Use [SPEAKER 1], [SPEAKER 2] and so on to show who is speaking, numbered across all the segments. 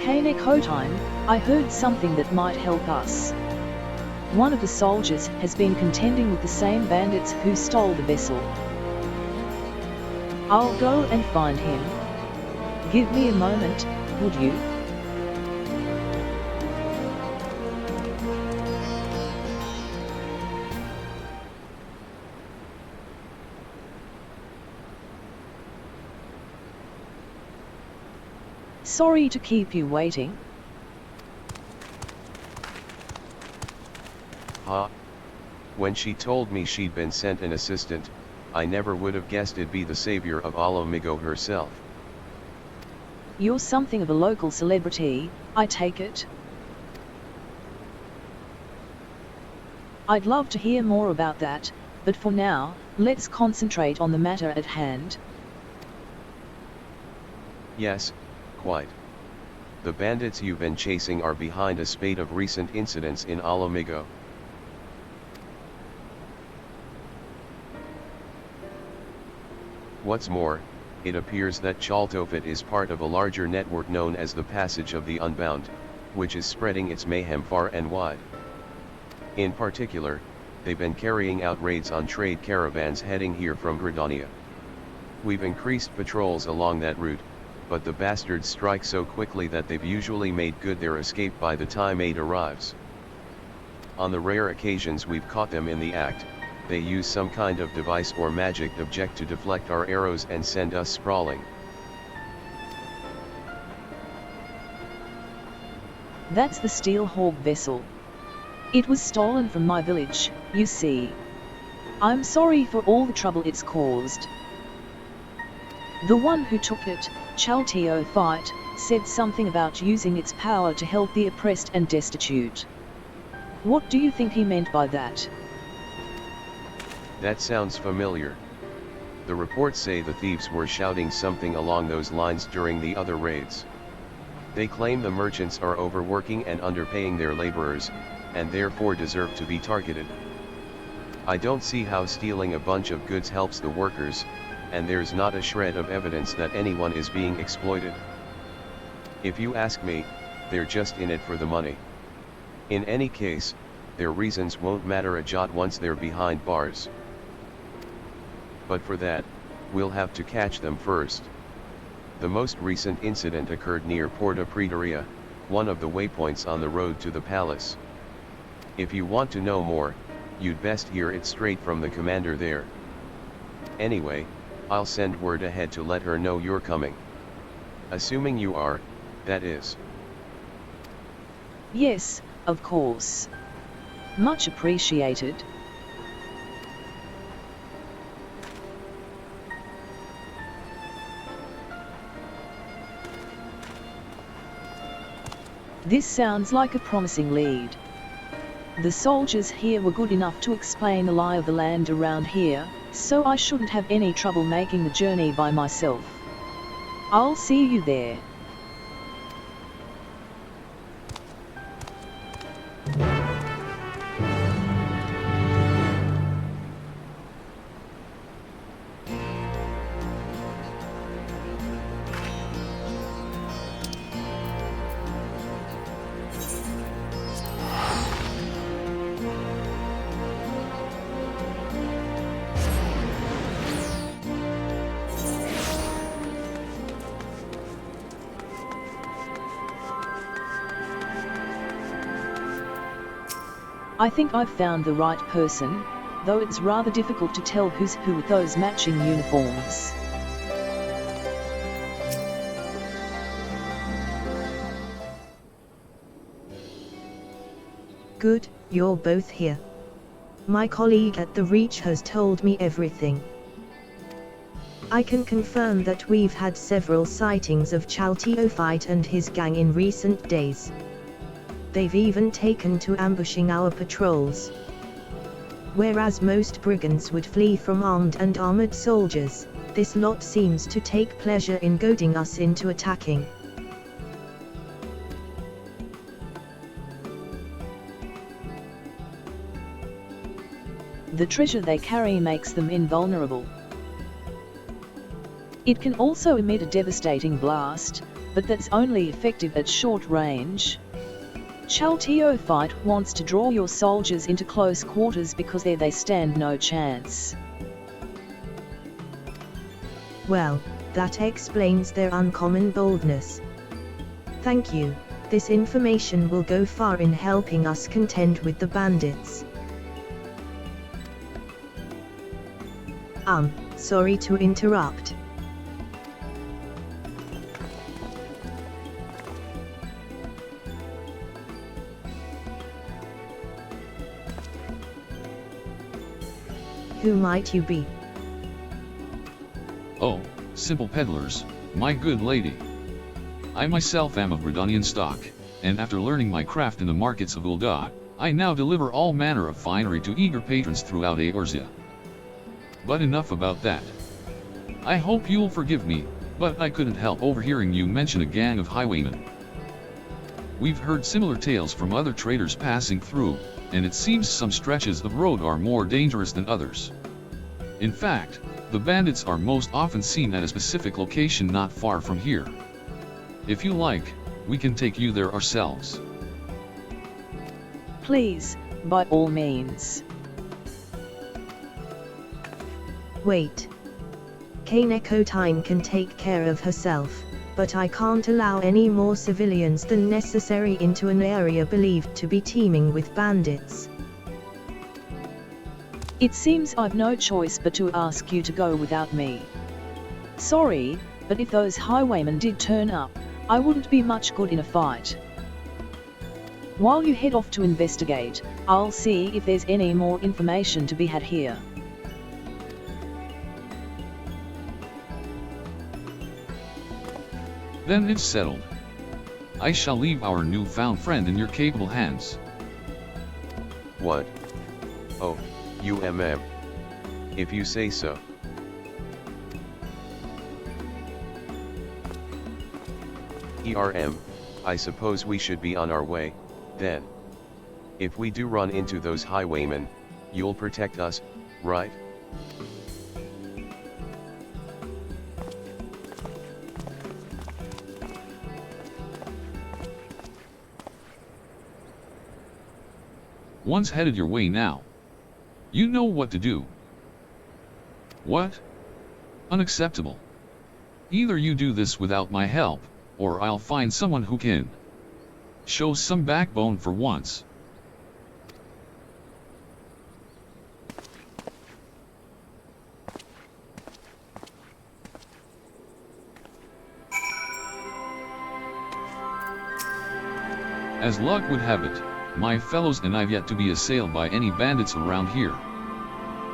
[SPEAKER 1] Hey Miqo'te, I heard something that might help us. One of the soldiers has been contending with the same bandits who stole the vessel. I'll go and find him. Give me a moment, would you? Sorry to keep you waiting.
[SPEAKER 2] When she told me she'd been sent an assistant, I never would have guessed it'd be the savior of Miqo'te herself.
[SPEAKER 1] You're something of a local celebrity, I take it. I'd love to hear more about that, but for now, let's concentrate on the matter at hand.
[SPEAKER 2] Yes, quite. The bandits you've been chasing are behind a spate of recent incidents in Miqo'te. What's more, it appears that Phys is part of a larger network known as the Passage of the Unbound, which is spreading its mayhem far and wide. In particular, they've been carrying out raids on trade caravans heading here from Gridania. We've increased patrols along that route, but the bastards strike so quickly that they've usually made good their escape by the time aid arrives. On the rare occasions we've caught them in the act, they use some kind of device or magic object to deflect our arrows and send us sprawling.
[SPEAKER 1] That's the Steelhog Vessel. It was stolen from my village, you see. I'm sorry for all the trouble it's caused. The one who took it, FFXIII, said something about using its power to help the oppressed and destitute. What do you think he meant by that?
[SPEAKER 2] That sounds familiar. The reports say the thieves were shouting something along those lines during the other raids. They claim the merchants are overworking and underpaying their laborers, and therefore deserve to be targeted. I don't see how stealing a bunch of goods helps the workers, and there's not a shred of evidence that anyone is being exploited. If you ask me, they're just in it for the money. In any case, their reasons won't matter a jot once they're behind bars. But for that, we'll have to catch them first. The most recent incident occurred near Porta Praetoria, one of the waypoints on the road to the palace. If you want to know more, you'd best hear it straight from the commander there. Anyway, I'll send word ahead to let her know you're coming. Assuming you are, that is.
[SPEAKER 1] Yes, of course. Much appreciated. This sounds like a promising lead. The soldiers here were good enough to explain the lie of the land around here, so I shouldn't have any trouble making the journey by myself. I'll see you there. I think I've found the right person, though it's rather difficult to tell who's who with those matching uniforms.
[SPEAKER 3] Good, you're both here. My colleague at the Reach has told me everything. I can confirm that we've had several sightings of FFXIII and his gang in recent days. They've even taken to ambushing our patrols. Whereas most brigands would flee from armed and armored soldiers, this lot seems to take pleasure in goading us into attacking.
[SPEAKER 1] The treasure they carry makes them invulnerable. It can also emit a devastating blast, but that's only effective at short range. Chalteophyte wants to draw your soldiers into close quarters because there they stand no chance.
[SPEAKER 3] Well, that explains their uncommon boldness. Thank you. This information will go far in helping us contend with the bandits. Sorry to interrupt. Who might you be?
[SPEAKER 4] Oh, simple peddlers, my good lady. I myself am of Redunian stock, and after learning my craft in the markets of Ul'dah, I now deliver all manner of finery to eager patrons throughout Eorzea. But enough about that. I hope you'll forgive me, but I couldn't help overhearing you mention a gang of highwaymen. We've heard similar tales from other traders passing through, and it seems some stretches of road are more dangerous than others. In fact, the bandits are most often seen at a specific location not far from here. If you like, we can take you there ourselves.
[SPEAKER 1] Please, by all means.
[SPEAKER 3] Wait. Miqo'te can take care of herself, but I can't allow any more civilians than necessary into an area believed to be teeming with bandits.
[SPEAKER 1] It seems I've no choice but to ask you to go without me. Sorry, but if those highwaymen did turn up, I wouldn't be much good in a fight. While you head off to investigate, I'll see if there's any more information to be had here.
[SPEAKER 4] Then it's settled. I shall leave our newfound friend in your capable hands.
[SPEAKER 2] What? Oh, UMM. If you say so. I suppose we should be on our way, then. If we do run into those highwaymen, you'll protect us, right?
[SPEAKER 4] One's headed your way now. You know what to do. What? Unacceptable. Either you do this without my help, or I'll find someone who can. Show some backbone for once. As luck would have it, my fellows and I've yet to be assailed by any bandits around here.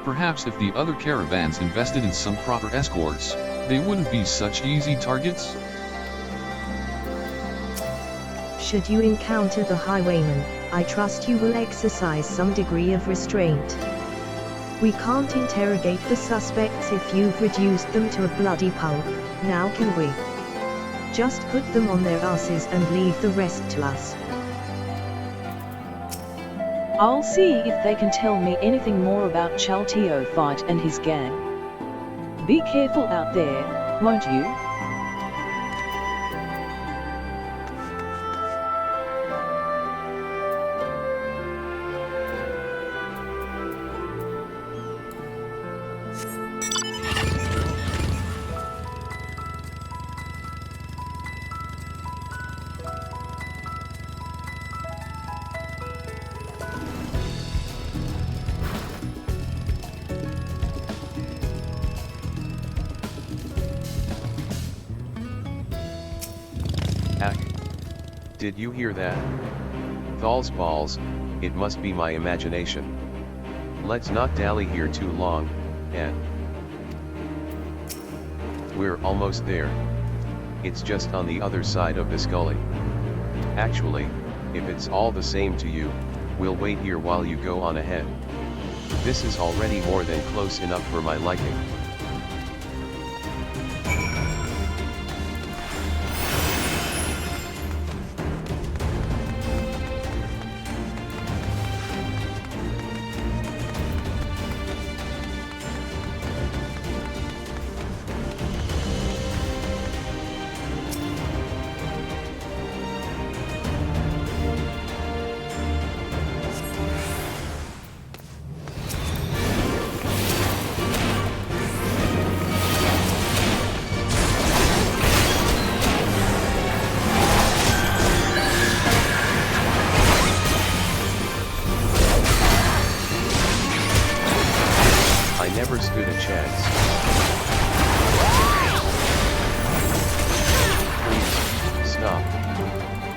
[SPEAKER 4] Perhaps if the other caravans invested in some proper escorts, they wouldn't be such easy targets?
[SPEAKER 3] Should you encounter the highwaymen, I trust you will exercise some degree of restraint. We can't interrogate the suspects if you've reduced them to a bloody pulp, now can we? Just put them on their asses and leave the rest to us.
[SPEAKER 1] I'll see if they can tell me anything more about Chalteophyte and his gang. Be careful out there, won't you?
[SPEAKER 2] Did you hear that? Thal's balls, it must be my imagination. Let's not dally here too long, and we're almost there. It's just on the other side of this gully. Actually, if it's all the same to you, we'll wait here while you go on ahead. This is already more than close enough for my liking.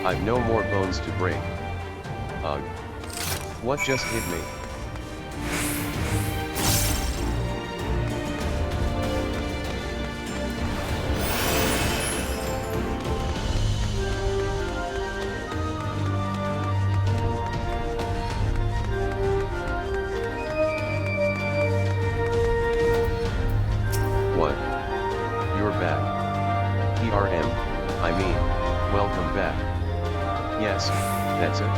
[SPEAKER 2] I've no more bones to break. Ugh. What just hit me? What? You're back. PRM, I mean, welcome back. Yes, that's it.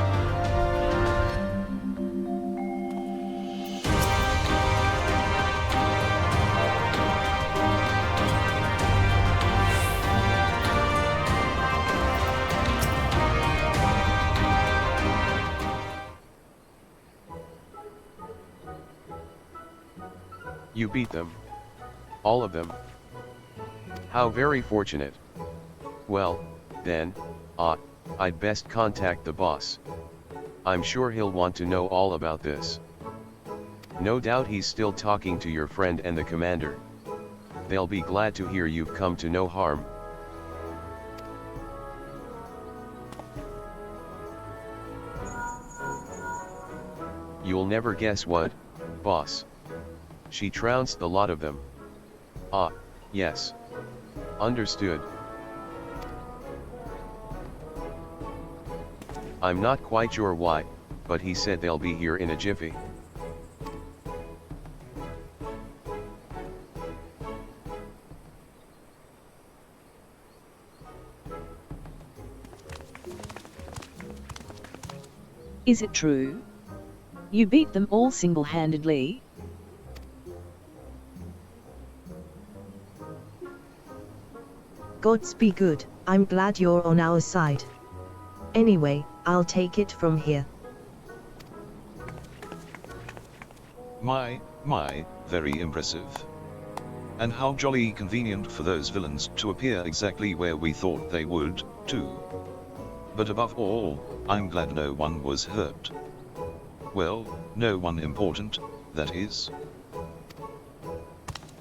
[SPEAKER 2] You beat them. All of them. How very fortunate. Well, then, I'd best contact the boss. I'm sure he'll want to know all about this. No doubt he's still talking to your friend and the commander. They'll be glad to hear you've come to no harm. You'll never guess what, boss. She trounced the lot of them. Ah, yes. Understood. I'm not quite sure why, but he said they'll be here in a jiffy.
[SPEAKER 1] Is it true? You beat them all single-handedly?
[SPEAKER 3] Gods be good, I'm glad you're on our side. Anyway, I'll take it from here.
[SPEAKER 5] My, very impressive. And how jolly convenient for those villains to appear exactly where we thought they would, too. But above all, I'm glad no one was hurt. Well, no one important, that is.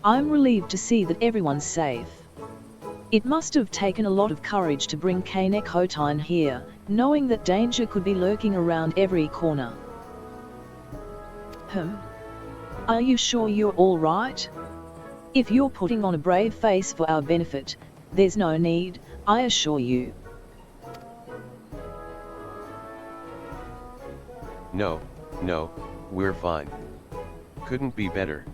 [SPEAKER 1] I'm relieved to see that everyone's safe. It must have taken a lot of courage to bring Khpein here, knowing that danger could be lurking around every corner. Are you sure you're all right? If you're putting on a brave face for our benefit, there's no need, I assure you.
[SPEAKER 2] No, we're fine. Couldn't be better.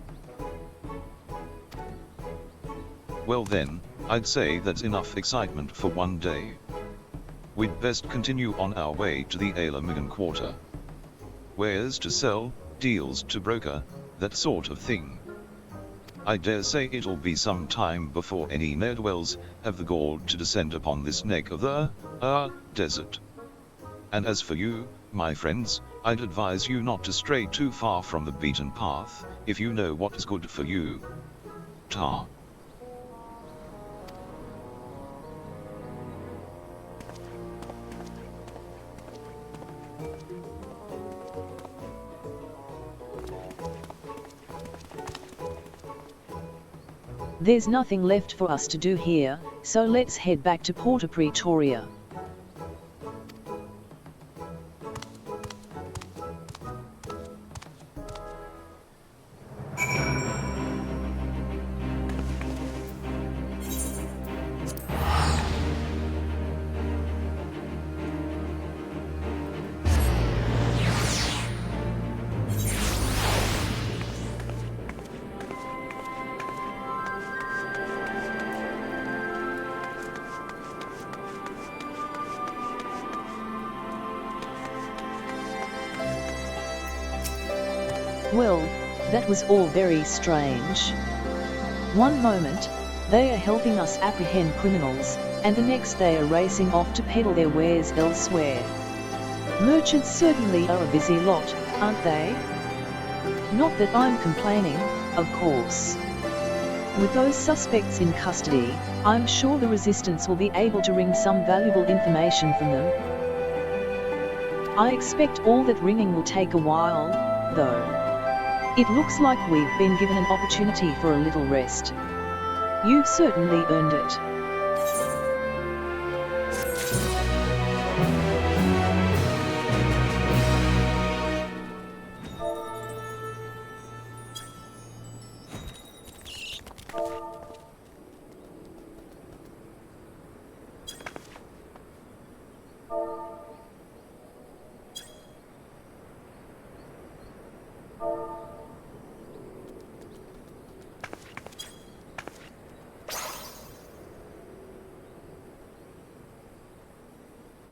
[SPEAKER 5] Well then, I'd say that's enough excitement for one day. We'd best continue on our way to the Miqo'te Quarter. Wares to sell, deals to broker, that sort of thing. I dare say it'll be some time before any ne'er-do-wells have the gall to descend upon this neck of the, desert. And as for you, my friends, I'd advise you not to stray too far from the beaten path, if you know what's good for you. Ta.
[SPEAKER 1] There's nothing left for us to do here, so let's head back to Port Pretoria. Well, that was all very strange. One moment, they are helping us apprehend criminals, and the next they are racing off to peddle their wares elsewhere. Merchants certainly are a busy lot, aren't they? Not that I'm complaining, of course. With those suspects in custody, I'm sure the resistance will be able to wring some valuable information from them. I expect all that wringing will take a while, though. It looks like we've been given an opportunity for a little rest. You've certainly earned it.
[SPEAKER 3] Bye.